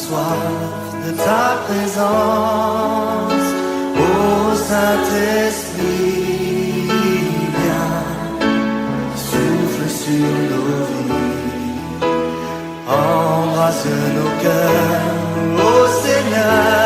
soif de ta présence, ô Saint-Esprit, viens, souffle sur nos vies, embrasse nos cœurs, ô Seigneur.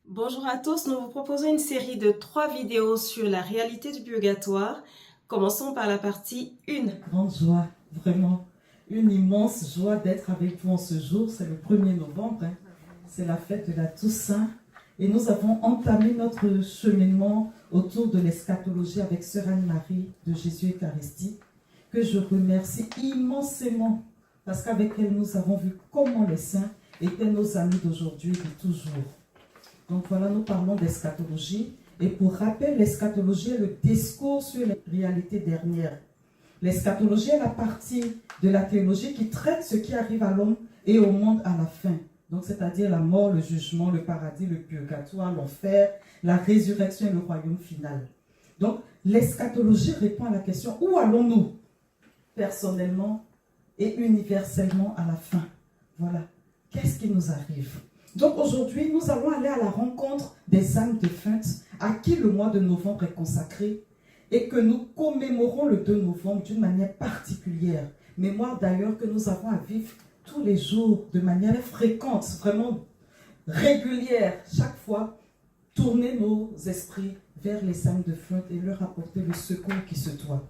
Bonjour à tous, nous vous proposons une série de 3 vidéos sur la réalité du purgatoire. Commençons par la partie 1. Grande joie, vraiment, une immense joie d'être avec vous en ce jour. C'est le 1er novembre, c'est la fête de la Toussaint. Et nous avons entamé notre cheminement autour de l'eschatologie avec Sœur Anne-Marie de Jésus Eucharistie, que je remercie immensément, parce qu'avec elle, nous avons vu comment les saints étaient nos amis d'aujourd'hui et de toujours. Donc voilà, nous parlons d'eschatologie. Et pour rappel, l'eschatologie est le discours sur les réalités dernières. L'eschatologie est la partie de la théologie qui traite ce qui arrive à l'homme et au monde à la fin. Donc c'est-à-dire la mort, le jugement, le paradis, le purgatoire, l'enfer, la résurrection et le royaume final. Donc l'eschatologie répond à la question: où allons-nous personnellement et universellement à la fin? Voilà. Qu'est-ce qui nous arrive? Donc aujourd'hui, nous allons aller à la rencontre des âmes défuntes à qui le mois de novembre est consacré et que nous commémorons le 2 novembre d'une manière particulière. Mémoire d'ailleurs que nous avons à vivre tous les jours de manière fréquente, vraiment régulière. Chaque fois, tourner nos esprits vers les âmes défuntes et leur apporter le secours qui se doit.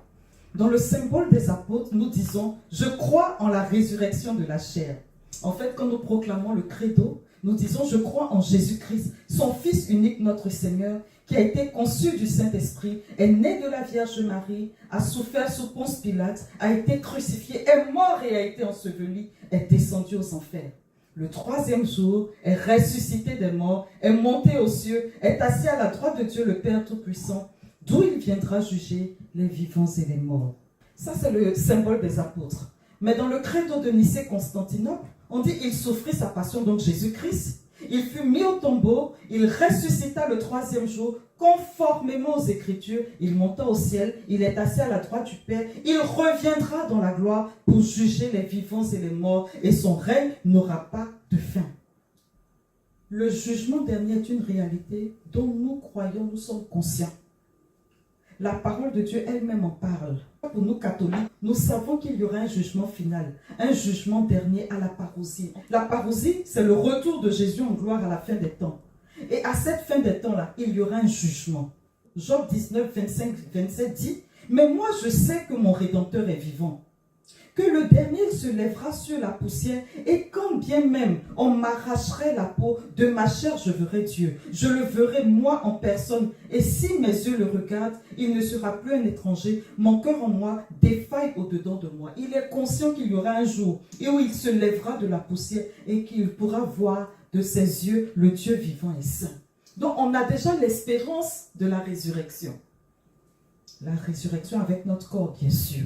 Dans le symbole des apôtres, nous disons « Je crois en la résurrection de la chair ». En fait, quand nous proclamons le credo, nous disons « Je crois en Jésus-Christ, son Fils unique, notre Seigneur, qui a été conçu du Saint-Esprit, est né de la Vierge Marie, a souffert sous Ponce Pilate, a été crucifié, est mort et a été enseveli, est descendu aux enfers. Le 3e jour, est ressuscité des morts, est monté aux cieux, est assis à la droite de Dieu le Père Tout-Puissant, d'où il viendra juger les vivants et les morts. » Ça, c'est le symbole des apôtres. Mais dans le credo de Nicée-Constantinople, on dit il souffrit sa passion, donc Jésus-Christ. Il fut mis au tombeau, il ressuscita le 3e jour, conformément aux Écritures, il monta au ciel, il est assis à la droite du Père, il reviendra dans la gloire pour juger les vivants et les morts, et son règne n'aura pas de fin. Le jugement dernier est une réalité dont nous croyons, nous sommes conscients. La parole de Dieu elle-même en parle. Pour nous catholiques, nous savons qu'il y aura un jugement final, un jugement dernier à la parousie. La parousie, c'est le retour de Jésus en gloire à la fin des temps. Et à cette fin des temps-là, il y aura un jugement. Job 19, 25, 27 dit « Mais moi je sais que mon Rédempteur est vivant, que le dernier se lèvera sur la poussière, et quand bien même on m'arracherait la peau, de ma chair je verrai Dieu. Je le verrai moi en personne, et si mes yeux le regardent, il ne sera plus un étranger. Mon cœur en moi défaille au-dedans de moi. » Il est conscient qu'il y aura un jour et où il se lèvera de la poussière et qu'il pourra voir de ses yeux le Dieu vivant et saint. Donc on a déjà l'espérance de la résurrection. La résurrection avec notre corps, bien sûr.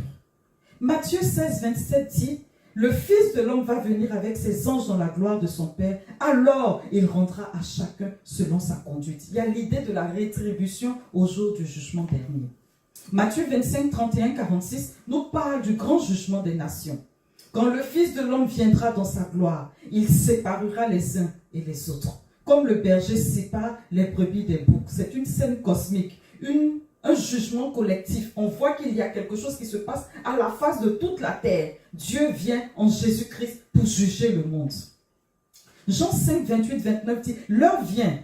Matthieu 16, 27 dit « Le Fils de l'homme va venir avec ses anges dans la gloire de son Père, alors il rendra à chacun selon sa conduite. » Il y a l'idée de la rétribution au jour du jugement dernier. Matthieu 25, 31, 46 nous parle du grand jugement des nations. Quand le Fils de l'homme viendra dans sa gloire, il séparera les uns et les autres, comme le berger sépare les brebis des boucs. C'est une scène cosmique, un jugement collectif. On voit qu'il y a quelque chose qui se passe à la face de toute la terre. Dieu vient en Jésus-Christ pour juger le monde. Jean 5, 28, 29 dit « L'heure vient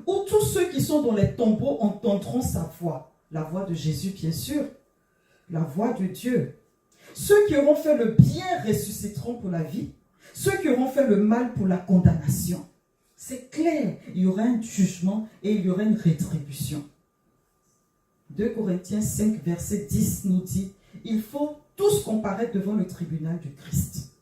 où tous ceux qui sont dans les tombeaux entendront sa voix. » La voix de Jésus, bien sûr. La voix de Dieu. Ceux qui auront fait le bien ressusciteront pour la vie. Ceux qui auront fait le mal pour la condamnation. C'est clair. Il y aura un jugement et il y aura une rétribution. 2 Corinthiens 5, verset 10 nous dit « Il faut tous comparaître devant le tribunal du Christ. »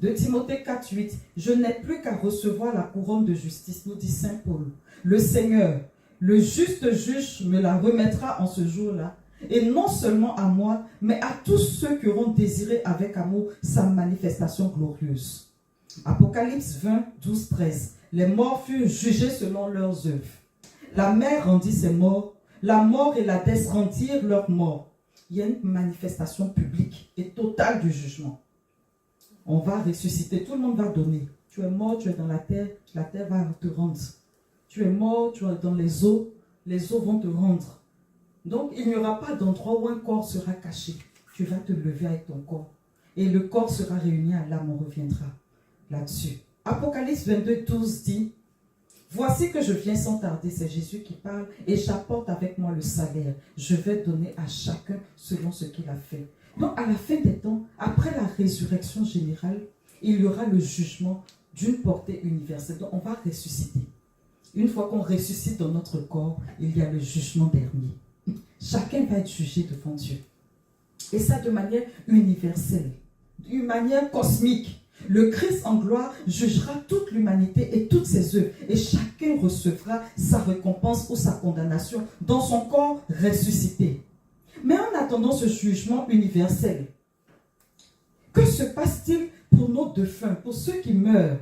2 Timothée 4, 8 « Je n'ai plus qu'à recevoir la couronne de justice, nous dit Saint Paul. Le Seigneur, le juste juge, me la remettra en ce jour-là, et non seulement à moi, mais à tous ceux qui auront désiré avec amour sa manifestation glorieuse. » Apocalypse 20, 12, 13 « Les morts furent jugés selon leurs œuvres. La mer rendit ses morts, la mort et la dette rendirent leur mort. Il y a une manifestation publique et totale du jugement. On va ressusciter, tout le monde va donner. Tu es mort, tu es dans la terre va te rendre. Tu es mort, tu es dans les eaux vont te rendre. Donc il n'y aura pas d'endroit où un corps sera caché. Tu vas te lever avec ton corps. Et le corps sera réuni à l'âme, on reviendra là-dessus. Apocalypse 22, 12 dit, voici que je viens sans tarder, c'est Jésus qui parle, et j'apporte avec moi le salaire. Je vais donner à chacun selon ce qu'il a fait. Donc à la fin des temps, après la résurrection générale, il y aura le jugement d'une portée universelle. Donc on va ressusciter. Une fois qu'on ressuscite dans notre corps, il y a le jugement dernier. Chacun va être jugé devant Dieu. Et ça de manière universelle, d'une manière cosmique. Le Christ en gloire jugera toute l'humanité et toutes ses œuvres. Et chacun recevra sa récompense ou sa condamnation dans son corps ressuscité. Mais en attendant ce jugement universel, que se passe-t-il pour nos défunts, pour ceux qui meurent?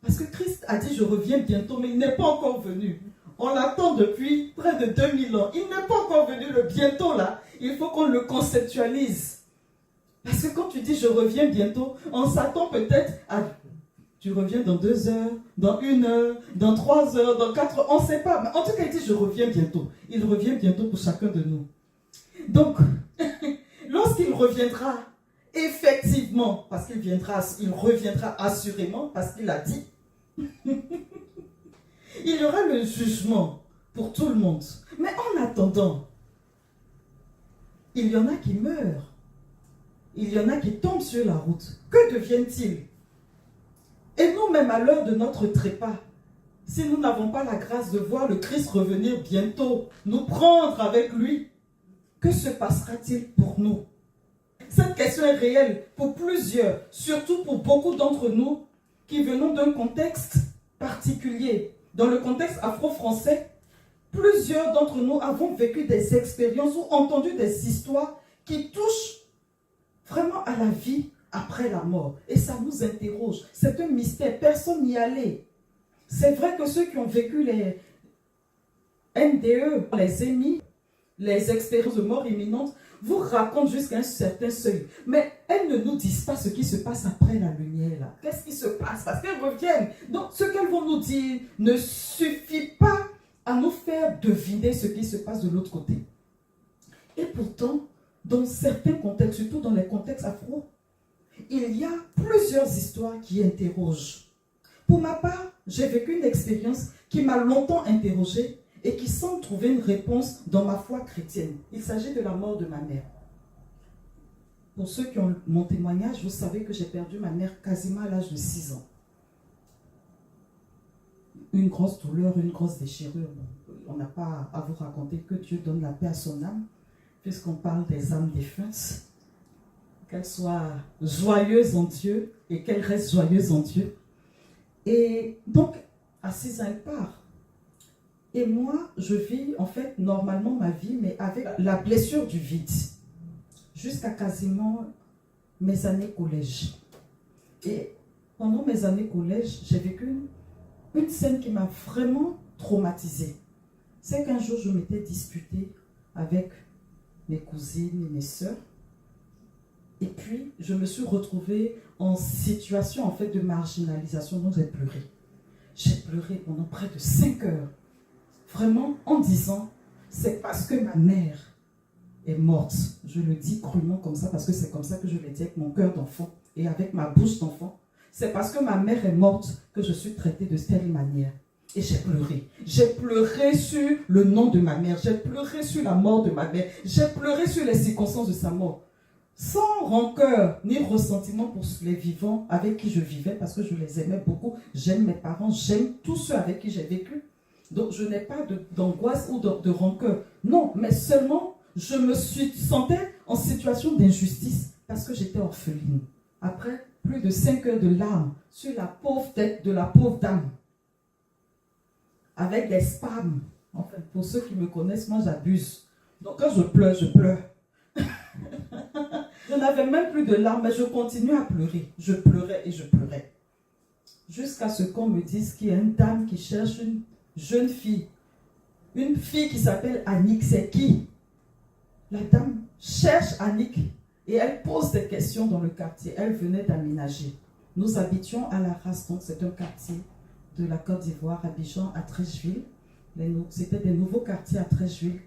Parce que Christ a dit, je reviens bientôt, mais il n'est pas encore venu. On l'attend depuis près de 2000 ans. Il n'est pas encore venu, le bientôt là. Il faut qu'on le conceptualise. Parce que quand tu dis je reviens bientôt, on s'attend peut-être à tu reviens dans 2 heures, dans 1 heure, dans 3 heures, dans 4 heures, on ne sait pas. Mais en tout cas, il dit je reviens bientôt. Il revient bientôt pour chacun de nous. Donc, lorsqu'il reviendra, effectivement, parce qu'il reviendra assurément, parce qu'il a dit, il y aura le jugement pour tout le monde. Mais en attendant, il y en a qui meurent. Il y en a qui tombent sur la route. Que deviennent-ils? Et nous-mêmes, à l'heure de notre trépas, si nous n'avons pas la grâce de voir le Christ revenir bientôt, nous prendre avec lui, que se passera-t-il pour nous? Cette question est réelle pour plusieurs, surtout pour beaucoup d'entre nous qui venons d'un contexte particulier. Dans le contexte afro-français, plusieurs d'entre nous avons vécu des expériences ou entendu des histoires qui touchent vraiment à la vie après la mort. Et ça nous interroge. C'est un mystère. Personne n'y allait. C'est vrai que ceux qui ont vécu les NDE, les EMI, les expériences de mort imminente, vous racontent jusqu'à un certain seuil. Mais elles ne nous disent pas ce qui se passe après la lumière. Là. Qu'est-ce qui se passe? Parce qu'elles reviennent. Donc, ce qu'elles vont nous dire ne suffit pas à nous faire deviner ce qui se passe de l'autre côté. Et pourtant, dans certains contextes, surtout dans les contextes afro, il y a plusieurs histoires qui interrogent. Pour ma part, j'ai vécu une expérience qui m'a longtemps interrogée et qui semble trouver une réponse dans ma foi chrétienne. Il s'agit de la mort de ma mère. Pour ceux qui ont mon témoignage, vous savez que j'ai perdu ma mère quasiment à l'âge de 6 ans. Une grosse douleur, une grosse déchirure. On n'a pas à vous raconter que Dieu donne la paix à son âme, puisqu'on parle des âmes défuntes. Qu'elles soient joyeuses en Dieu et qu'elles restent joyeuses en Dieu. Et donc, à 6 ans, elle part. Et moi, je vis en fait normalement ma vie, mais avec la blessure du vide. Jusqu'à quasiment mes années collège. Et pendant mes années collège, j'ai vécu une scène qui m'a vraiment traumatisée. C'est qu'un jour, je m'étais disputée avec mes cousines et mes sœurs. Et puis, je me suis retrouvée en situation en fait de marginalisation. Donc, j'ai pleuré. J'ai pleuré pendant près de 5 heures. Vraiment, en disant, c'est parce que ma mère est morte. Je le dis crûment comme ça, parce que c'est comme ça que je l'ai dit avec mon cœur d'enfant et avec ma bouche d'enfant. C'est parce que ma mère est morte que je suis traitée de telle manière. Et j'ai pleuré. J'ai pleuré sur le nom de ma mère. J'ai pleuré sur la mort de ma mère. J'ai pleuré sur les circonstances de sa mort. Sans rancœur ni ressentiment pour les vivants avec qui je vivais, parce que je les aimais beaucoup. J'aime mes parents, j'aime tous ceux avec qui j'ai vécu. Donc je n'ai pas d'angoisse ou de rancœur. Non, mais seulement je me sentais en situation d'injustice parce que j'étais orpheline. Après plus de 5 heures de larmes sur la pauvre tête de la pauvre dame. Avec des spasmes. Enfin, pour ceux qui me connaissent, moi j'abuse. Donc quand je pleure, je pleure. Je n'avais même plus de larmes, mais je continuais à pleurer. Je pleurais et je pleurais. Jusqu'à ce qu'on me dise qu'il y a une dame qui cherche une jeune fille une fille qui s'appelle Annick, c'est qui? La dame cherche Annick et elle pose des questions dans le quartier. Elle venait d'aménager. Nous habitions à La Race, donc c'est un quartier de la Côte d'Ivoire, Abidjan, à Trècheville. C'était des nouveaux quartiers à Trècheville.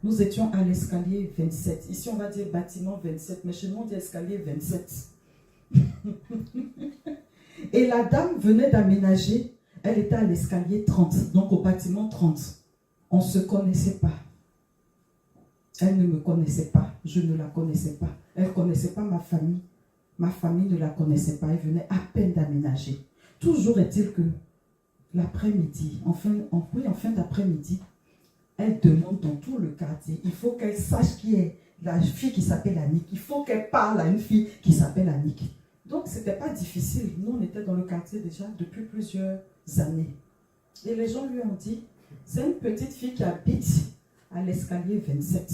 Nous étions à l'escalier 27. Ici, on va dire bâtiment 27, mais chez nous, on dit escalier 27. Et la dame venait d'aménager. Elle était à l'escalier 30, donc au bâtiment 30. On ne se connaissait pas. Elle ne me connaissait pas. Je ne la connaissais pas. Elle ne connaissait pas ma famille. Ma famille ne la connaissait pas. Elle venait à peine d'aménager. Toujours est-il que l'après-midi, en fin d'après-midi, elle demande dans tout le quartier. Il faut qu'elle sache qui est la fille qui s'appelle Annick. Il faut qu'elle parle à une fille qui s'appelle Annick. Donc, ce n'était pas difficile. Nous, on était dans le quartier déjà depuis plusieurs années. Et les gens lui ont dit, c'est une petite fille qui habite à l'escalier 27.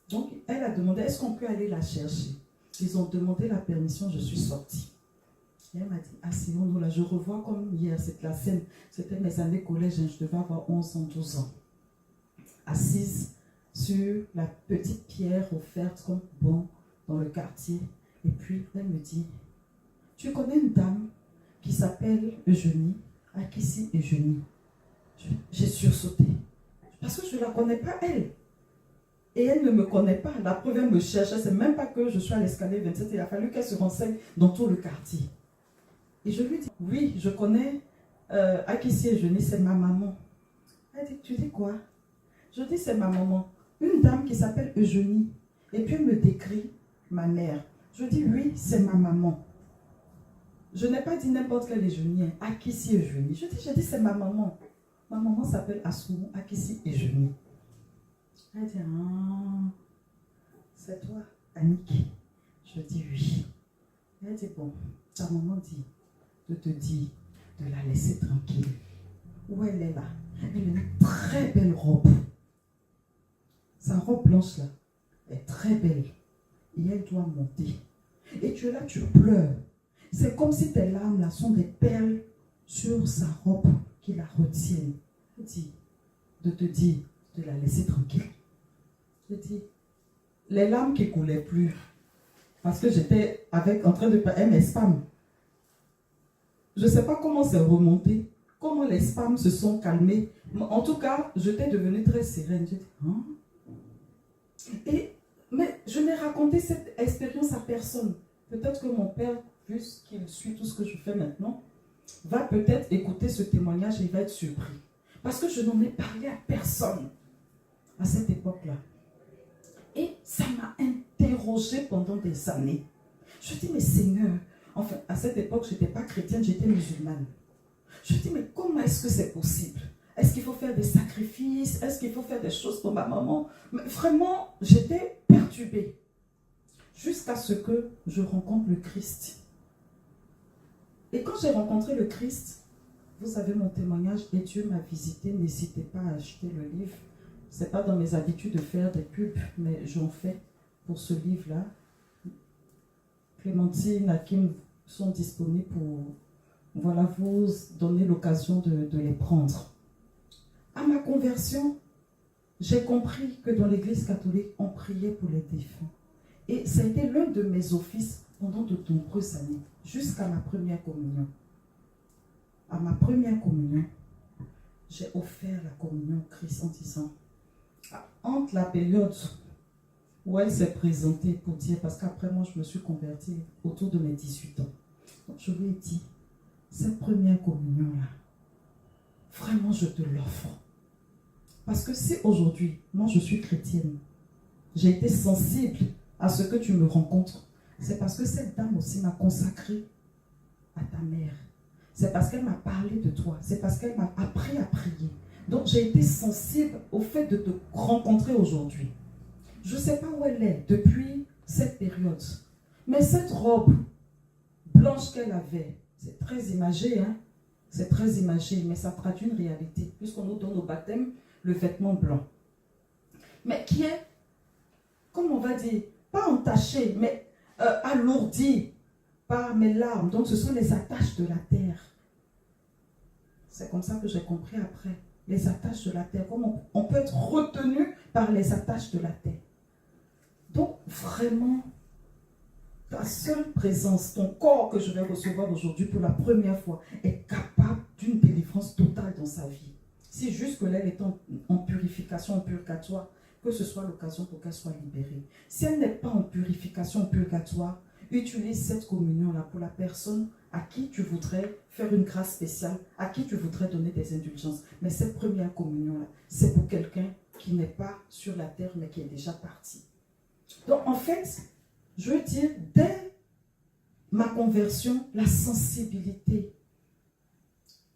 Donc, elle a demandé, est-ce qu'on peut aller la chercher? Ils ont demandé la permission, je suis sortie. Et elle m'a dit, asseyons-nous là, je revois comme hier, c'est la scène. C'était mes années collège, je devais avoir 11 ans, 12 ans. Assise sur la petite pierre offerte comme bon dans le quartier. Et puis, elle me dit, tu connais une dame qui s'appelle Eugénie, Akissi Eugénie. J'ai sursauté. Parce que je ne la connais pas, elle. Et elle ne me connaît pas. La preuve, elle me cherche. Elle ne sait même pas que je suis à l'escalier 27. Il a fallu qu'elle se renseigne dans tout le quartier. Et je lui dis, oui, je connais Akissi Eugénie, c'est ma maman. Elle dit, tu dis quoi? Je dis, c'est ma maman. Une dame qui s'appelle Eugénie. Et puis, elle me décrit ma mère. Je dis, oui, c'est ma maman. Je n'ai pas dit n'importe quelle Eugénie. Akissi Eugénie. Je dis, c'est ma maman. Ma maman s'appelle Assoumou Akissi Eugénie. Elle dit, ah, c'est toi, Annick. Je dis, oui. Elle dit, bon, ta maman dit de te dire de la laisser tranquille. Où elle est là? Elle a une très belle robe. Sa robe blanche là est très belle. Et elle doit monter. Et tu es là, tu pleures. C'est comme si tes larmes là sont des perles sur sa robe qui la retiennent. Elle dit de te dire de la laisser tranquille. Je dis, les larmes qui ne coulaient plus, parce que j'étais en train de faire mes spams. Je ne sais pas comment c'est remonté, comment les spams se sont calmés. En tout cas, j'étais devenue très sereine. J'ai dit, hein? Mais je n'ai raconté cette expérience à personne. Peut-être que mon père, vu qu'il suit tout ce que je fais maintenant, va peut-être écouter ce témoignage et il va être surpris. Parce que je n'en ai parlé à personne à cette époque-là. Et ça m'a interrogée pendant des années. Je dis, mais Seigneur, enfin, à cette époque, je n'étais pas chrétienne, j'étais musulmane. Je dis, mais comment est-ce que c'est possible? Est-ce qu'il faut faire des sacrifices? Est-ce qu'il faut faire des choses pour ma maman? Mais vraiment, j'étais perturbée. Jusqu'à ce que je rencontre le Christ. Et quand j'ai rencontré le Christ, vous avez mon témoignage et Dieu m'a visité. N'hésitez pas à acheter le livre. Ce n'est pas dans mes habitudes de faire des pubs, mais j'en fais pour ce livre-là. Clémentine, Hakim sont disponibles pour vous donner l'occasion de les prendre. À ma conversion, j'ai compris que dans l'Église catholique, on priait pour les défunts. Et ça a été l'un de mes offices pendant de nombreuses années, jusqu'à ma première communion. À ma première communion, j'ai offert la communion au Christ en disant, entre la période où elle s'est présentée pour dire, parce qu'après moi je me suis convertie autour de mes 18 ans. Donc je lui ai dit, cette première communion-là, vraiment je te l'offre. Parce que si aujourd'hui, moi je suis chrétienne, j'ai été sensible à ce que tu me rencontres, c'est parce que cette dame aussi m'a consacré à ta mère. C'est parce qu'elle m'a parlé de toi. C'est parce qu'elle m'a appris à prier. Donc j'ai été sensible au fait de te rencontrer aujourd'hui. Je ne sais pas où elle est depuis cette période. Mais cette robe blanche qu'elle avait, c'est très imagé, hein? C'est très imagé, mais ça traduit une réalité, puisqu'on nous donne au baptême le vêtement blanc. Mais qui est, comme on va dire, pas entaché, mais alourdi par mes larmes. Donc ce sont les attaches de la terre. C'est comme ça que j'ai compris après les attaches de la terre, comment on peut être retenu par les attaches de la terre. Donc, vraiment, ta seule présence, ton corps que je vais recevoir aujourd'hui pour la première fois, est capable d'une délivrance totale dans sa vie. Si jusque-là, elle est en purification, en purgatoire, que ce soit l'occasion pour qu'elle soit libérée. Si elle n'est pas en purification, en purgatoire, utilise cette communion-là pour la personne à qui tu voudrais faire une grâce spéciale, à qui tu voudrais donner des indulgences. Mais cette première communion-là, c'est pour quelqu'un qui n'est pas sur la terre, mais qui est déjà parti. Donc, en fait, je veux dire, dès ma conversion, la sensibilité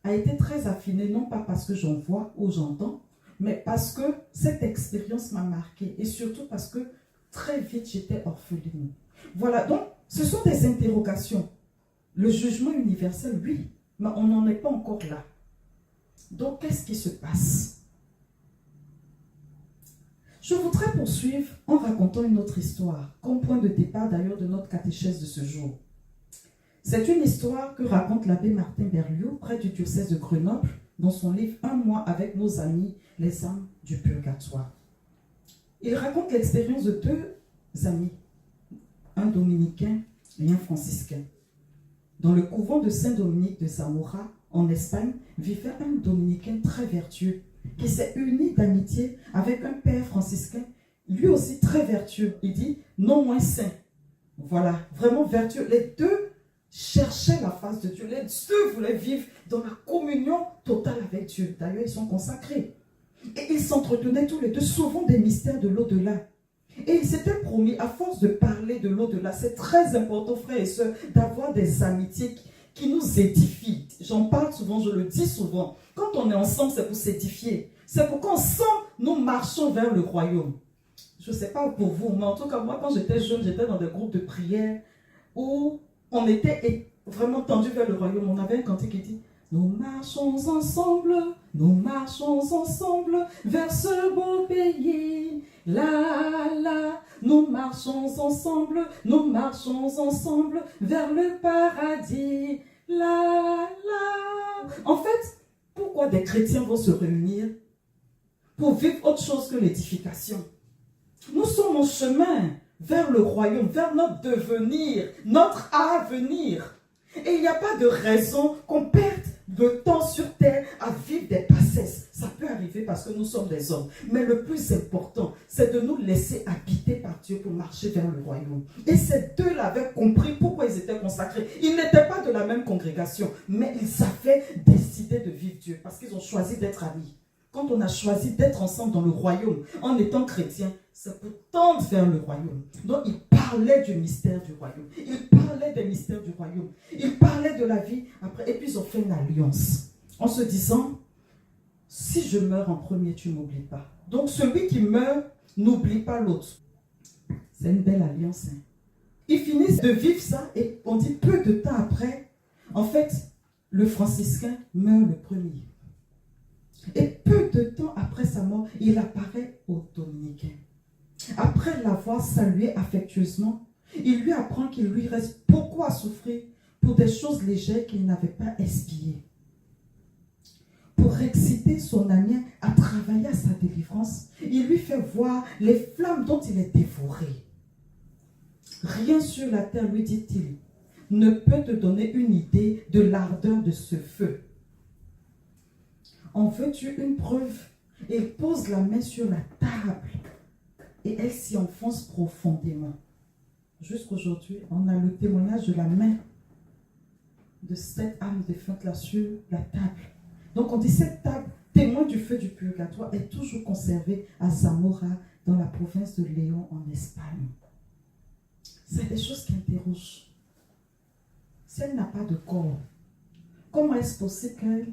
a été très affinée, non pas parce que j'en vois ou j'entends, mais parce que cette expérience m'a marquée et surtout parce que très vite j'étais orpheline. Voilà, donc ce sont des interrogations. Le jugement universel, oui, mais on n'en est pas encore là. Donc, qu'est-ce qui se passe? Je voudrais poursuivre en racontant une autre histoire, comme point de départ d'ailleurs de notre catéchèse de ce jour. C'est une histoire que raconte l'abbé Martin Berlioz près du diocèse de Grenoble dans son livre « Un mois avec nos amis, les âmes du purgatoire ». Il raconte l'expérience de deux amis, un dominicain et un franciscain. Dans le couvent de Saint-Dominique de Zamora, en Espagne, vivait un dominicain très vertueux qui s'est uni d'amitié avec un père franciscain, lui aussi très vertueux. Il dit non moins saint. Voilà, vraiment vertueux. Les deux cherchaient la face de Dieu. Les deux voulaient vivre dans la communion totale avec Dieu. D'ailleurs, ils sont consacrés. Et ils s'entretenaient tous les deux souvent des mystères de l'au-delà. Et ils s'étaient promis, à force de parler de l'au-delà, c'est très important, frères et sœurs, d'avoir des amitiés qui nous édifient. J'en parle souvent, je le dis souvent. Quand on est ensemble, c'est pour s'édifier. C'est pour qu'ensemble, nous marchons vers le royaume. Je ne sais pas pour vous, mais en tout cas, moi, quand j'étais jeune, j'étais dans des groupes de prière où on était vraiment tendu vers le royaume. On avait un cantique qui dit « Nous marchons ensemble vers ce beau pays. La, la, nous marchons ensemble vers le paradis. La, la. » En fait, pourquoi des chrétiens vont se réunir pour vivre autre chose que l'édification? Nous sommes en chemin vers le royaume, vers notre devenir, notre avenir. Et il n'y a pas de raison qu'on perde de temps sur terre à vivre des bassesses. Ça peut arriver parce que nous sommes des hommes. Mais le plus important, c'est de nous laisser habiter par Dieu pour marcher vers le royaume. Et ces deux-là avaient compris pourquoi ils étaient consacrés. Ils n'étaient pas de la même congrégation, mais ils avaient décidé de vivre Dieu parce qu'ils ont choisi d'être amis. Quand on a choisi d'être ensemble dans le royaume, en étant chrétien, c'est pour tendre vers le royaume. Donc, ils parlaient du mystère du royaume. Ils parlaient des mystères du royaume. Ils parlaient de la vie après. Et puis, ils ont fait une alliance. En se disant, si je meurs en premier, tu ne m'oublies pas. Donc, celui qui meurt n'oublie pas l'autre. C'est une belle alliance. Hein? Ils finissent de vivre ça et on dit peu de temps après, en fait, le franciscain meurt le premier. Et peu de temps après sa mort, il apparaît au dominicain. Après l'avoir salué affectueusement, il lui apprend qu'il lui reste beaucoup à souffrir pour des choses légères qu'il n'avait pas espiées. Pour exciter son ami à travailler à sa délivrance, il lui fait voir les flammes dont il est dévoré. Rien sur la terre, lui dit-il, ne peut te donner une idée de l'ardeur de ce feu. En veux-tu une preuve? Il pose la main sur la table et elle s'y enfonce profondément. Jusqu'aujourd'hui, on a le témoignage de la main de cette âme défunte là sur la table. Donc on dit cette table, témoin du feu du purgatoire, est toujours conservée à Zamora, dans la province de Léon, en Espagne. C'est des choses qui interrogent. Si elle n'a pas de corps, comment est-ce possible qu'elle...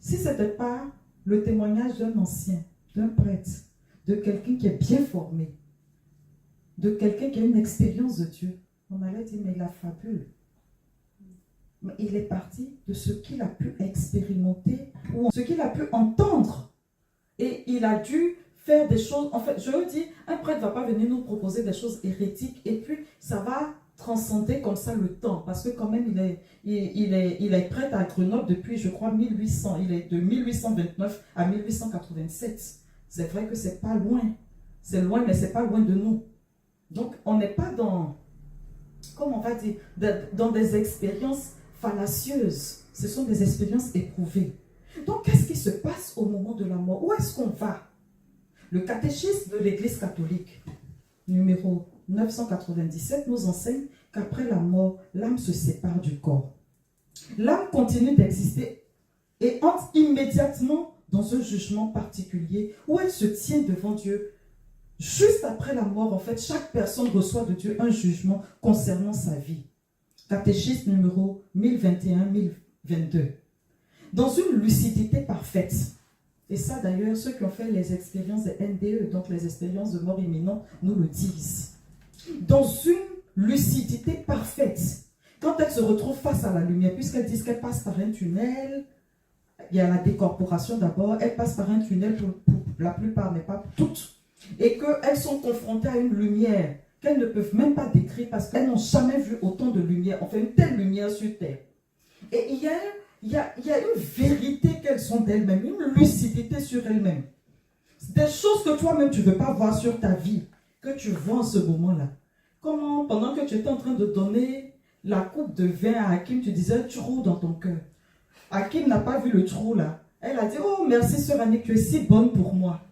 Si ce n'était pas le témoignage d'un ancien, d'un prêtre, de quelqu'un qui est bien formé, de quelqu'un qui a une expérience de Dieu, on allait dire, mais il a fabule. Mais il est parti de ce qu'il a pu expérimenter ou ce qu'il a pu entendre. Et il a dû faire des choses. En fait, je veux dire, un prêtre ne va pas venir nous proposer des choses hérétiques et puis ça va transcender comme ça le temps, parce que quand même il est prêt à Grenoble depuis, je crois, 1800. Il est de 1829 à 1887. C'est vrai que c'est pas loin. C'est loin, mais c'est pas loin de nous. Donc, on n'est pas dans, comment on va dire, dans des expériences fallacieuses. Ce sont des expériences éprouvées. Donc, qu'est-ce qui se passe au moment de la mort? Où est-ce qu'on va? Le catéchisme de l'Église catholique, numéro 997, nous enseigne qu'après la mort, l'âme se sépare du corps. L'âme continue d'exister et entre immédiatement dans un jugement particulier où elle se tient devant Dieu. Juste après la mort, en fait, chaque personne reçoit de Dieu un jugement concernant sa vie. Catéchisme numéro 1021-1022. Dans une lucidité parfaite. Et ça, d'ailleurs, ceux qui ont fait les expériences de NDE, donc les expériences de mort imminente, nous le disent. Dans une lucidité parfaite. Quand elle se retrouve face à la lumière, puisqu'elles disent qu'elle passe par un tunnel, il y a la décorporation d'abord, elle passe par un tunnel pour la plupart, mais pas toutes. Et qu'elles sont confrontées à une lumière qu'elles ne peuvent même pas décrire parce qu'elles n'ont jamais vu autant de lumière, enfin une telle lumière sur Terre. Et il y a une vérité qu'elles sont d'elles-mêmes, une lucidité sur elles-mêmes. Des choses que toi-même tu ne veux pas voir sur ta vie, que tu vois en ce moment-là. Comment, pendant que tu étais en train de donner la coupe de vin à Hakim, tu disais trou dans ton cœur. Hakim n'a pas vu le trou là. Elle a dit, oh merci sœur Annick, tu es si bonne pour moi.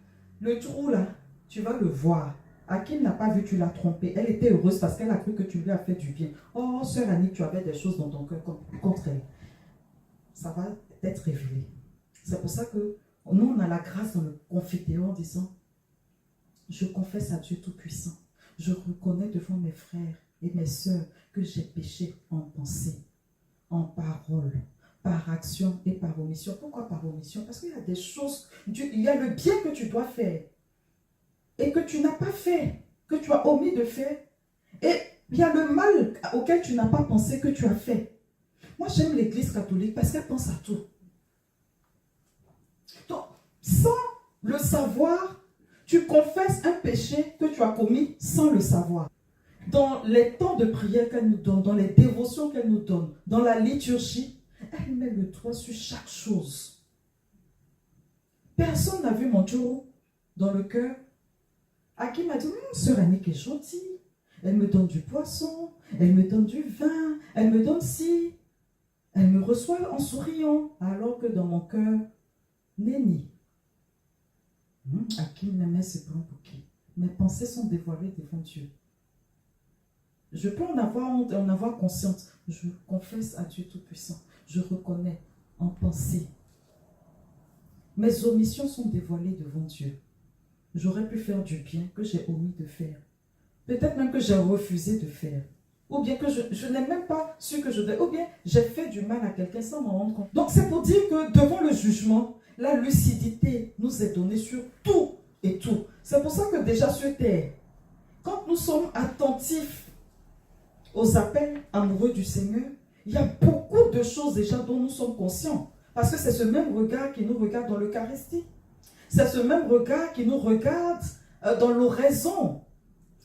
Le trou là, tu vas le voir. Hakim n'a pas vu, tu l'as trompée. Elle était heureuse parce qu'elle a cru que tu lui as fait du bien. Oh, sœur Annick, tu avais des choses dans ton cœur contre elle. Ça va être révélé. C'est pour ça que nous, on a la grâce dans le confidéon en disant, je confesse à Dieu Tout-Puissant. Je reconnais devant mes frères et mes sœurs que j'ai péché en pensée, en parole, par action et par omission. Pourquoi par omission? Parce qu'il y a des choses, il y a le bien que tu dois faire et que tu n'as pas fait, que tu as omis de faire. Et il y a le mal auquel tu n'as pas pensé que tu as fait. Moi, j'aime l'Église catholique parce qu'elle pense à tout. Donc, sans le savoir, tu confesses un péché que tu as commis sans le savoir. Dans les temps de prière qu'elle nous donne, dans les dévotions qu'elle nous donne, dans la liturgie, elle met le doigt sur chaque chose. Personne n'a vu mon jour dans le cœur. Hakim m'a dit, sœur Annick est gentille. Elle me donne du poisson, elle me donne du vin, elle me donne ci. Elle me reçoit en souriant, alors que dans mon cœur, nenni. Hakim n'aimait ce grand bouquet. Mes pensées sont dévoilées devant Dieu. Je peux en avoir honte et en avoir conscience. Je confesse à Dieu Tout-Puissant. Je reconnais en pensée. Mes omissions sont dévoilées devant Dieu. J'aurais pu faire du bien que j'ai omis de faire. Peut-être même que j'ai refusé de faire. Ou bien que je n'ai même pas su que je devais. Ou bien j'ai fait du mal à quelqu'un sans m'en rendre compte. Donc c'est pour dire que devant le jugement, la lucidité nous est donnée sur tout et tout. C'est pour ça que déjà sur terre, quand nous sommes attentifs aux appels amoureux du Seigneur, il y a beaucoup de choses déjà dont nous sommes conscients. Parce que c'est ce même regard qui nous regarde dans l'Eucharistie. C'est ce même regard qui nous regarde dans l'oraison.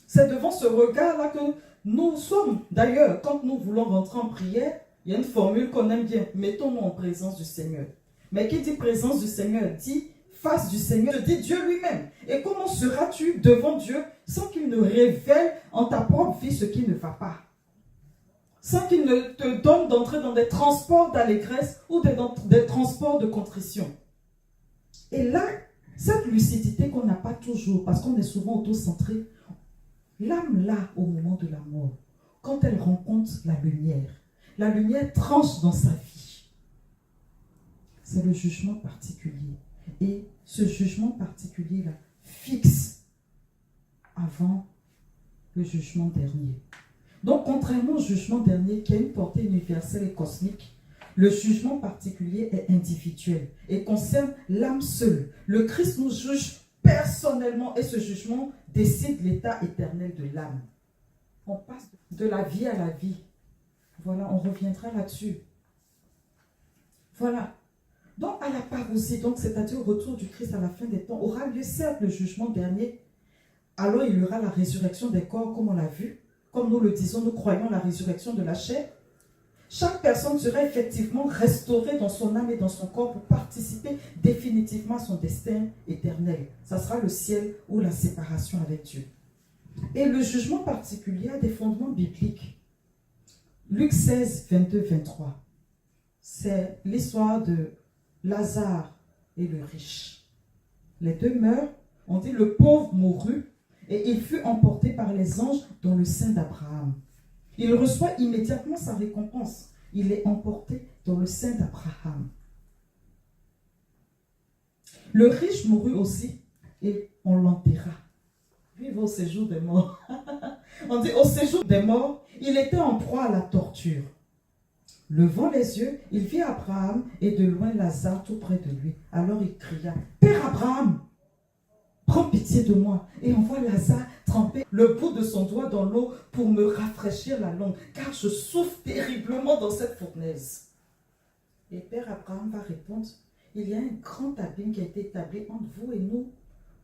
C'est devant ce regard-là que nous sommes. D'ailleurs, quand nous voulons rentrer en prière, il y a une formule qu'on aime bien. Mettons-nous en présence du Seigneur. Mais qui dit présence du Seigneur dit face du Seigneur, dit Dieu lui-même. Et comment seras-tu devant Dieu sans qu'il ne révèle en ta propre vie ce qui ne va pas? Sans qu'il ne te donne d'entrer dans des transports d'allégresse ou des transports de contrition. Et là, cette lucidité qu'on n'a pas toujours, parce qu'on est souvent auto-centré, l'âme là, au moment de la mort, quand elle rencontre la lumière tranche dans sa vie. C'est le jugement particulier. Et ce jugement particulier-là fixe avant le jugement dernier. Donc, contrairement au jugement dernier qui a une portée universelle et cosmique, le jugement particulier est individuel et concerne l'âme seule. Le Christ nous juge personnellement et ce jugement décide l'état éternel de l'âme. On passe de la vie à la vie. Voilà, on reviendra là-dessus. Voilà. Donc, à la parousie, donc c'est-à-dire au retour du Christ à la fin des temps, aura lieu certes le jugement dernier. Alors, il y aura la résurrection des corps, comme on l'a vu. comme nous le disons, nous croyons la résurrection de la chair, chaque personne sera effectivement restaurée dans son âme et dans son corps pour participer définitivement à son destin éternel. Ça sera le ciel ou la séparation avec Dieu. Et le jugement particulier a des fondements bibliques. Luc 16, 22, 23. C'est l'histoire de Lazare et le riche. Les deux meurent. On dit le pauvre mourut et il fut emporté par les anges dans le sein d'Abraham. Il reçoit immédiatement sa récompense. Il est emporté dans le sein d'Abraham. Le riche mourut aussi et on l'enterra. Lui, il va au séjour des morts. On dit au séjour des morts, il était en proie à la torture. Levant les yeux, il vit Abraham et de loin Lazare tout près de lui. Alors il cria, « Père Abraham, prends pitié de moi. » Et on voit Lazare tremper le bout de son doigt dans l'eau pour me rafraîchir la langue, car je souffre terriblement dans cette fournaise. Et Père Abraham va répondre, « Il y a un grand abîme qui a été établi entre vous et nous,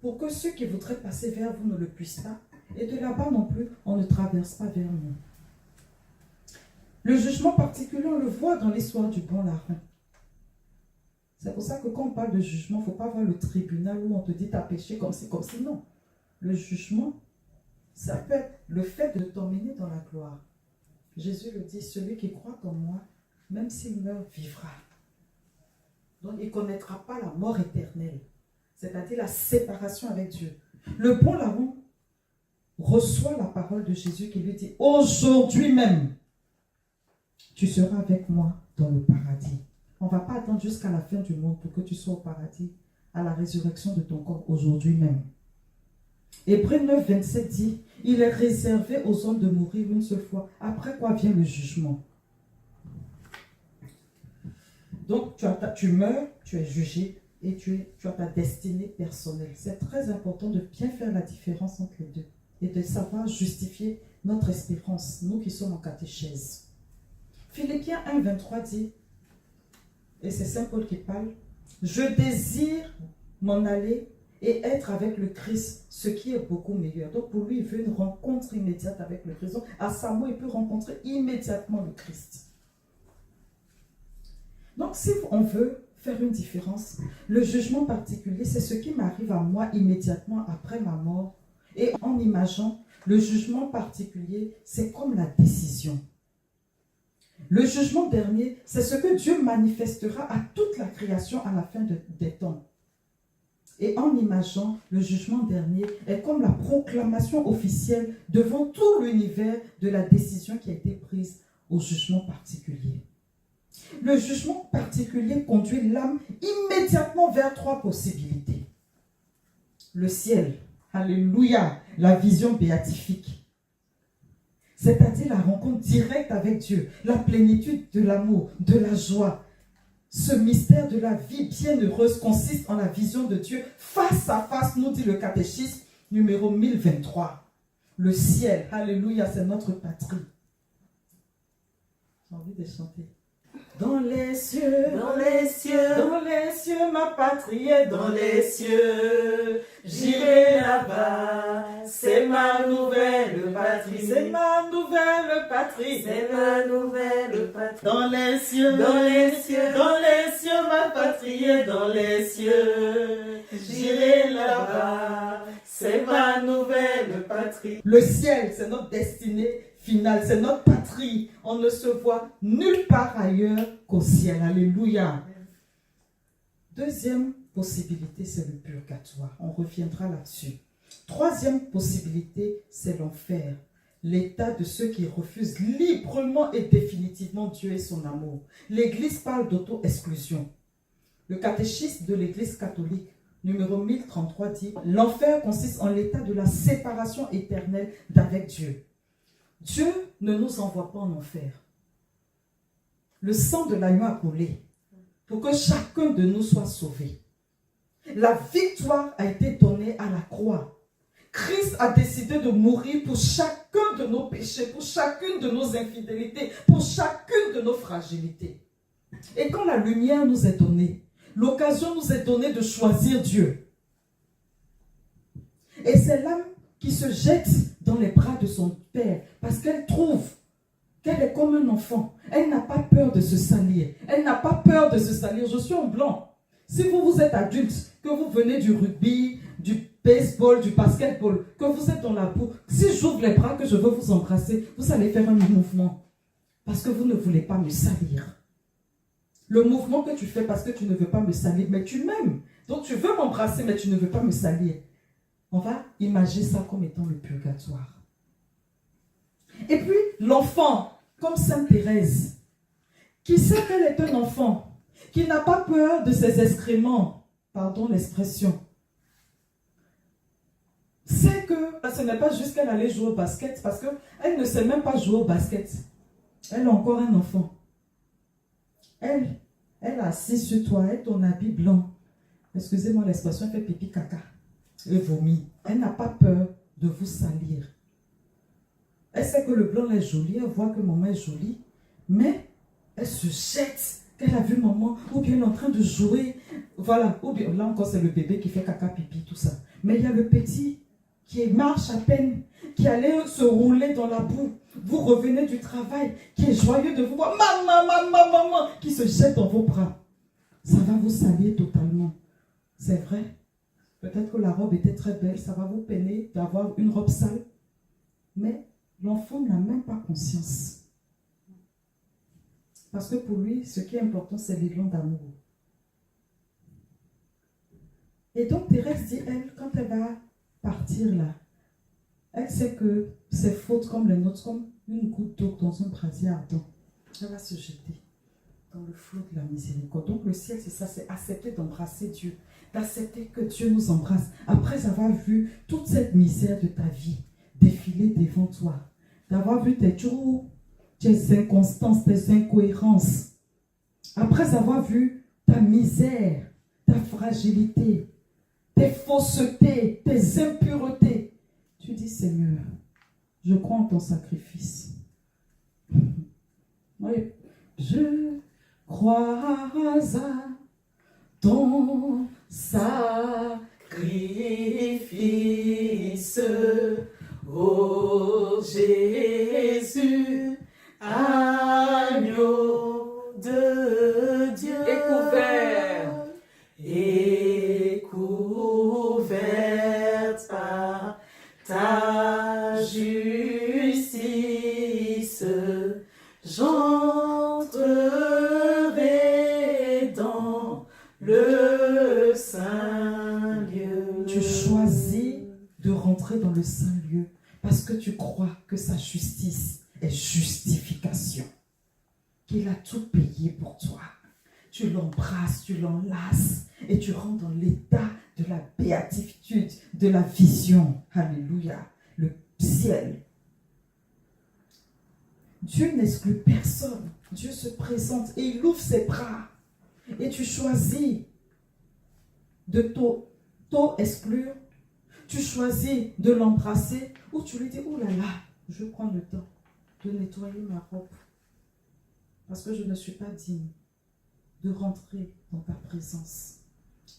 pour que ceux qui voudraient passer vers vous ne le puissent pas, et de là-bas non plus, on ne traverse pas vers nous. » Le jugement particulier, on le voit dans l'histoire du bon larron. C'est pour ça que quand on parle de jugement, il ne faut pas voir le tribunal où on te dit t'as péché comme ci, comme ci. Non. Le jugement, ça peut être le fait de t'emmener dans la gloire. Jésus le dit, celui qui croit en moi, même s'il meurt, vivra. Donc il ne connaîtra pas la mort éternelle, c'est-à-dire la séparation avec Dieu. Le bon larron reçoit la parole de Jésus qui lui dit, aujourd'hui même, tu seras avec moi dans le paradis. On ne va pas attendre jusqu'à la fin du monde pour que tu sois au paradis, à la résurrection de ton corps aujourd'hui même. Hébreux 9, 27 dit, il est réservé aux hommes de mourir une seule fois, après quoi vient le jugement. Donc tu meurs, tu es jugé et tu as ta destinée personnelle. C'est très important de bien faire la différence entre les deux et de savoir justifier notre espérance, nous qui sommes en catéchèse. Philippiens 1, 23 dit, et c'est Saint Paul qui parle, « Je désire m'en aller et être avec le Christ, ce qui est beaucoup meilleur. » Donc pour lui, il veut une rencontre immédiate avec le Christ. Donc à sa mort, il peut rencontrer immédiatement le Christ. Donc si on veut faire une différence, le jugement particulier, c'est ce qui m'arrive à moi immédiatement après ma mort. Et en imaginant, le jugement particulier, c'est comme la décision. Le jugement dernier, c'est ce que Dieu manifestera à toute la création à la fin des temps. Et en imaginant, le jugement dernier est comme la proclamation officielle devant tout l'univers de la décision qui a été prise au jugement particulier. Le jugement particulier conduit l'âme immédiatement vers trois possibilités. Le ciel, alléluia, la vision béatifique. C'est-à-dire la rencontre directe avec Dieu, la plénitude de l'amour, de la joie. Ce mystère de la vie bienheureuse consiste en la vision de Dieu face à face, nous dit le catéchisme numéro 1023. Le ciel, alléluia, c'est notre patrie. J'ai envie de chanter. Dans les cieux, Dans les cieux, dans les cieux, ma patrie est dans les cieux, j'irai là-bas, c'est ma nouvelle patrie. C'est ma nouvelle patrie. C'est ma nouvelle patrie. Dans les cieux, Dans les cieux, dans les cieux, ma patrie est dans les cieux. j'irai là-bas, c'est ma nouvelle patrie. Le ciel, c'est notre destinée finale, c'est notre patrie. On ne se voit nulle part ailleurs qu'au ciel. Alléluia. Deuxième possibilité, c'est le purgatoire. On reviendra là-dessus. Troisième possibilité, c'est l'enfer. L'état de ceux qui refusent librement et définitivement Dieu et son amour. L'Église parle d'auto-exclusion. Le catéchisme de l'Église catholique, numéro 1033, dit « L'enfer consiste en l'état de la séparation éternelle d'avec Dieu. » Dieu ne nous envoie pas en enfer. Le sang de l'agneau a coulé pour que chacun de nous soit sauvé. La victoire a été donnée à la croix. Christ a décidé de mourir pour chacun de nos péchés, pour chacune de nos infidélités, pour chacune de nos fragilités. Et quand la lumière nous est donnée, l'occasion nous est donnée de choisir Dieu. Et c'est l'âme qui se jette dans les bras de son père parce qu'elle trouve qu'elle est comme un enfant. Elle n'a pas peur de se salir. Elle n'a pas peur de se salir. Je suis en blanc. Si vous êtes adulte, que vous venez du rugby, du baseball, du basketball, que vous êtes dans la boue, si j'ouvre les bras, que je veux vous embrasser, vous allez faire un mouvement. Parce que vous ne voulez pas me salir. Le mouvement que tu fais parce que tu ne veux pas me salir, mais tu m'aimes. Donc tu veux m'embrasser, mais tu ne veux pas me salir. On va imaginer ça comme étant le purgatoire. Et puis, l'enfant, comme Sainte Thérèse, qui sait qu'elle est un enfant, qui n'a pas peur de ses excréments, pardon l'expression, sait que ce n'est pas juste qu'elle allait jouer au basket, parce qu'elle ne sait même pas jouer au basket. Elle est encore un enfant. Elle est assise sur toi, elle est ton habit blanc. Excusez-moi l'expression, elle fait pipi caca. Et vomit. Elle n'a pas peur de vous salir. Elle sait que le blanc est joli, elle voit que maman est jolie, mais elle se jette, qu'elle a vu maman, ou bien elle est en train de jouer. Voilà, ou bien là encore c'est le bébé qui fait caca, pipi, tout ça. Mais il y a le petit qui marche à peine, qui allait se rouler dans la boue. Vous revenez du travail, qui est joyeux de vous voir, maman, maman, maman, qui se jette dans vos bras. Ça va vous salir totalement. C'est vrai. Peut-être que la robe était très belle, ça va vous peiner d'avoir une robe sale. Mais l'enfant n'a même pas conscience. Parce que pour lui, ce qui est important, c'est l'élan d'amour. Et donc Thérèse dit, elle, quand elle va partir là, elle sait que ses fautes comme les nôtres, comme une goutte d'eau dans un brasier ardent, elle va se jeter dans le flot de la miséricorde. Donc le ciel, c'est ça, c'est accepter d'embrasser Dieu, d'accepter que Dieu nous embrasse. Après avoir vu toute cette misère de ta vie défiler devant toi, d'avoir vu tes trous, tes inconstances, tes incohérences, après avoir vu ta misère, ta fragilité, tes faussetés, tes impuretés, tu dis, Seigneur, je crois en ton sacrifice. Oui, je crois à ton sacrifice, ô Jésus, agneau de Dieu, et couverte par ta justice, j'entrerai dans le saint lieu. Tu choisis de rentrer dans le saint lieu parce que tu crois que sa justice est justification, qu'il a tout payé pour toi. Tu l'embrasses, tu l'enlaces et tu rentres dans l'état de la béatitude, de la vision. Alléluia. Le ciel. Dieu n'exclut personne. Dieu se présente et il ouvre ses bras. Et tu choisis de t'exclure. Tu choisis de l'embrasser ou tu lui dis, oh là là, je prends le temps de nettoyer ma robe parce que je ne suis pas digne de rentrer dans ta présence.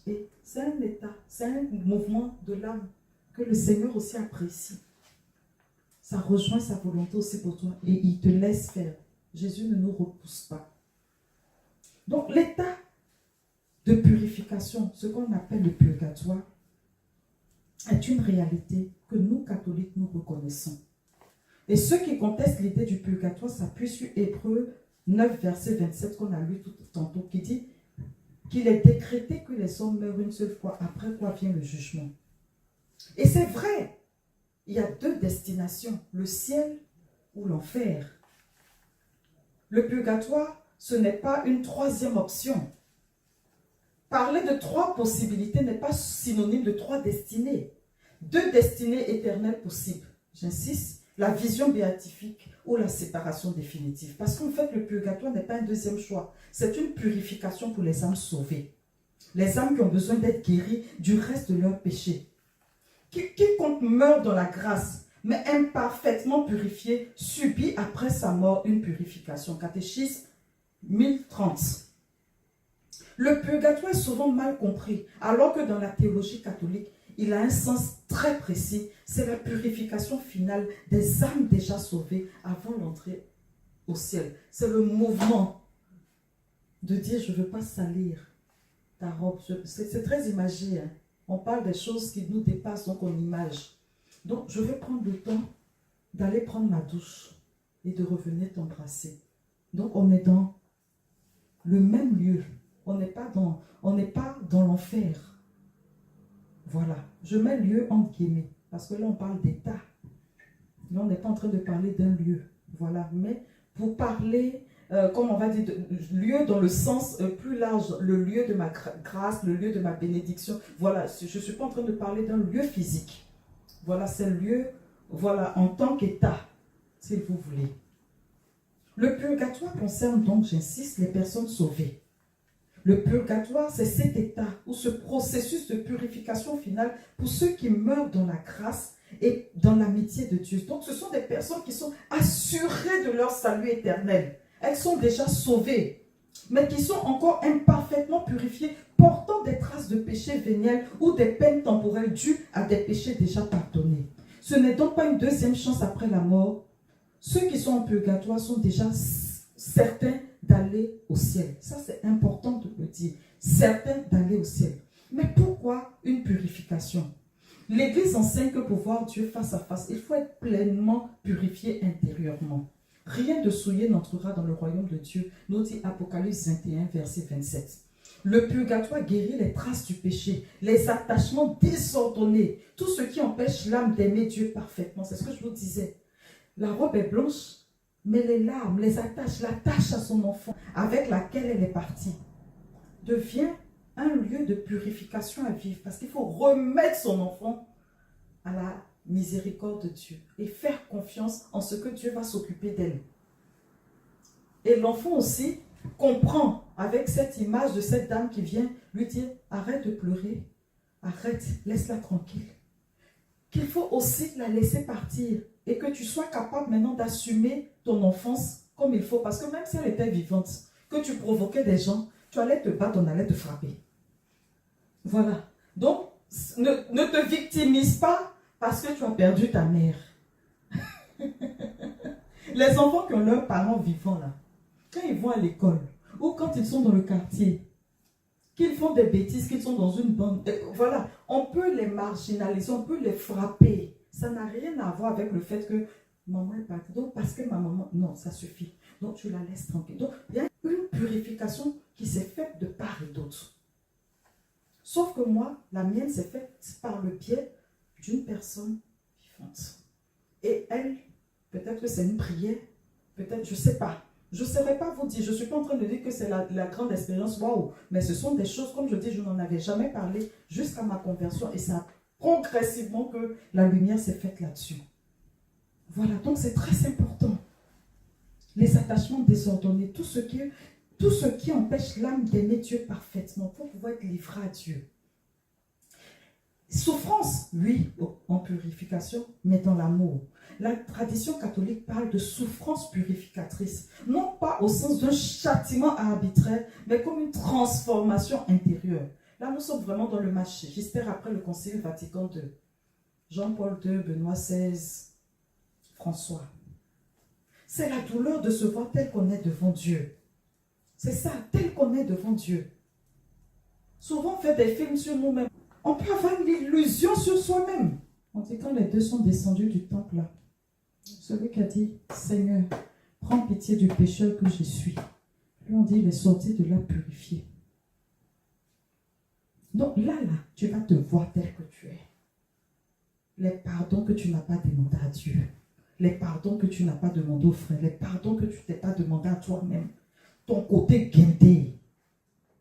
Et c'est un état, c'est un mouvement de l'âme que le Seigneur aussi apprécie. Ça rejoint sa volonté aussi pour toi et il te laisse faire. Jésus ne nous repousse pas. Donc l'état de purification, ce qu'on appelle le purgatoire, est une réalité que nous, catholiques, nous reconnaissons. Et ceux qui contestent l'idée du purgatoire s'appuient sur Hébreux 9, verset 27 qu'on a lu tout tantôt, qui dit qu'il est décrété que les hommes meurent une seule fois, après quoi vient le jugement. Et c'est vrai, il y a deux destinations, le ciel ou l'enfer. Le purgatoire, ce n'est pas une troisième option. Parler de trois possibilités n'est pas synonyme de trois destinées. Deux destinées éternelles possibles. J'insiste, la vision béatifique ou la séparation définitive. Parce qu'en fait, le purgatoire n'est pas un deuxième choix. C'est une purification pour les âmes sauvées. Les âmes qui ont besoin d'être guéries du reste de leurs péchés. Quiconque meurt dans la grâce, mais imparfaitement purifié, subit après sa mort une purification. Catéchisme 1030. Le purgatoire est souvent mal compris, alors que dans la théologie catholique, il a un sens très précis. C'est la purification finale des âmes déjà sauvées avant l'entrée au ciel. C'est le mouvement de dire, je ne veux pas salir ta robe. C'est très imagé. Hein. On parle des choses qui nous dépassent, donc on image. Donc, je vais prendre le temps d'aller prendre ma douche et de revenir t'embrasser. Donc, on est dans le même lieu. On n'est pas dans l'enfer. Voilà. Je mets lieu entre guillemets. Parce que là, on parle d'état. Là, on n'est pas en train de parler d'un lieu. Voilà. Mais pour parler, comme on va dire, lieu dans le sens plus large, le lieu de ma grâce, le lieu de ma bénédiction. Voilà. Je ne suis pas en train de parler d'un lieu physique. Voilà, c'est le lieu, voilà, en tant qu'état, si vous voulez. Le purgatoire concerne donc, j'insiste, les personnes sauvées. Le purgatoire, c'est cet état ou ce processus de purification finale pour ceux qui meurent dans la grâce et dans l'amitié de Dieu. Donc, ce sont des personnes qui sont assurées de leur salut éternel. Elles sont déjà sauvées, mais qui sont encore imparfaitement purifiées, portant des traces de péché véniel ou des peines temporelles dues à des péchés déjà pardonnés. Ce n'est donc pas une deuxième chance après la mort. Ceux qui sont en purgatoire sont déjà certains d'aller au ciel. Ça, c'est important de le dire. Certains d'aller au ciel. Mais pourquoi une purification? L'Église enseigne que pour voir Dieu face à face, il faut être pleinement purifié intérieurement. Rien de souillé n'entrera dans le royaume de Dieu, nous dit Apocalypse 21, verset 27. Le purgatoire guérit les traces du péché, les attachements désordonnés, tout ce qui empêche l'âme d'aimer Dieu parfaitement. C'est ce que je vous disais. La robe est blanche, mais les larmes, les attaches, l'attache à son enfant avec laquelle elle est partie, devient un lieu de purification à vivre. Parce qu'il faut remettre son enfant à la miséricorde de Dieu et faire confiance en ce que Dieu va s'occuper d'elle. Et l'enfant aussi comprend avec cette image de cette dame qui vient lui dire arrête de pleurer, arrête, laisse-la tranquille. Qu'il faut aussi la laisser partir et que tu sois capable maintenant d'assumer ton enfance comme il faut. Parce que même si elle était vivante, que tu provoquais des gens, tu allais te battre, on allait te frapper. Voilà. Donc, ne te victimise pas parce que tu as perdu ta mère. Les enfants qui ont leurs parents vivants là, quand ils vont à l'école ou quand ils sont dans le quartier, qu'ils font des bêtises, qu'ils sont dans une bande, voilà, on peut les marginaliser, on peut les frapper. Ça n'a rien à voir avec le fait que maman est partie. Donc, parce que ma maman, non, ça suffit. Donc, tu la laisses tranquille. Donc, il y a une purification qui s'est faite de part et d'autre. Sauf que moi, la mienne s'est faite par le biais d'une personne vivante. Et elle, peut-être que c'est une prière, peut-être, je ne sais pas. Je ne saurais pas vous dire, je ne suis pas en train de dire que c'est la grande expérience, waouh, mais ce sont des choses, comme je dis, je n'en avais jamais parlé jusqu'à ma conversion et ça a progressivement que la lumière s'est faite là-dessus. Voilà, donc c'est très important. Les attachements désordonnés, tout ce qui empêche l'âme d'aimer Dieu parfaitement pour pouvoir être livré à Dieu. Souffrance, oui, en purification, mais dans l'amour. La tradition catholique parle de souffrance purificatrice, non pas au sens d'un châtiment arbitraire, mais comme une transformation intérieure. Là, nous sommes vraiment dans le magistère après le Concile Vatican II. Jean-Paul II, Benoît XVI, François. C'est la douleur de se voir tel qu'on est devant Dieu. C'est ça, tel qu'on est devant Dieu. Souvent, on fait des films sur nous-mêmes. On peut avoir une illusion sur soi-même. On dit quand les deux sont descendus du temple là, celui qui a dit, Seigneur, prends pitié du pécheur que je suis. Lui on dit, il est sorti de là purifié. Donc là, tu vas te voir tel que tu es. Les pardons que tu n'as pas demandé à Dieu. Les pardons que tu n'as pas demandé aux frères. Les pardons que tu ne t'es pas demandé à toi-même. Ton côté guindé.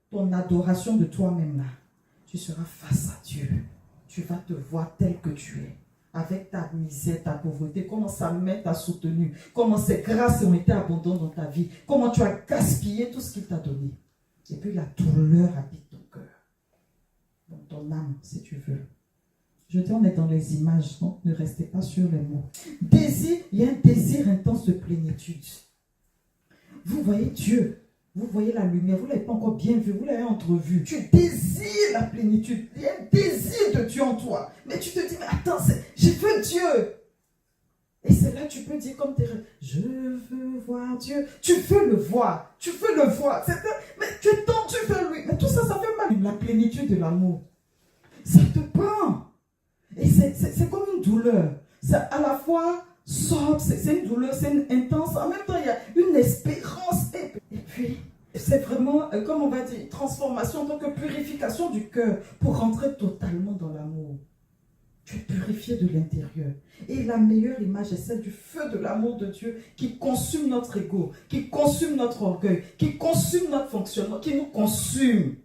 Ton adoration de toi-même là. Tu seras face à Dieu. Tu vas te voir tel que tu es. Avec ta misère, ta pauvreté. Comment sa main t'a soutenu. Comment ses grâces ont été abondantes dans ta vie. Comment tu as gaspillé tout ce qu'il t'a donné. Et puis la douleur habite ton cœur. Dans ton âme, si tu veux. Je dis, on est dans les images, donc ne restez pas sur les mots. Désir, il y a un désir intense de plénitude. Vous voyez Dieu. vous voyez la lumière, vous ne l'avez pas encore bien vue, vous l'avez entrevue. Tu désires la plénitude, il y a un désir de Dieu en toi. Mais tu te dis, mais attends, je veux Dieu. Et c'est là que tu peux dire comme tes rêves, je veux voir Dieu. Tu veux le voir, tu veux le voir. Mais tu es tendu vers lui. Mais tout ça, ça fait mal. La plénitude de l'amour, ça te prend. Et c'est comme une douleur. C'est à la fois sobre, c'est une douleur, c'est intense. En même temps, il y a une espérance. Et puis, c'est vraiment, comme on va dire, transformation, donc purification du cœur pour rentrer totalement dans l'amour. Tu es purifié de l'intérieur. Et la meilleure image est celle du feu de l'amour de Dieu qui consume notre ego, qui consume notre orgueil, qui consume notre fonctionnement, qui nous consume.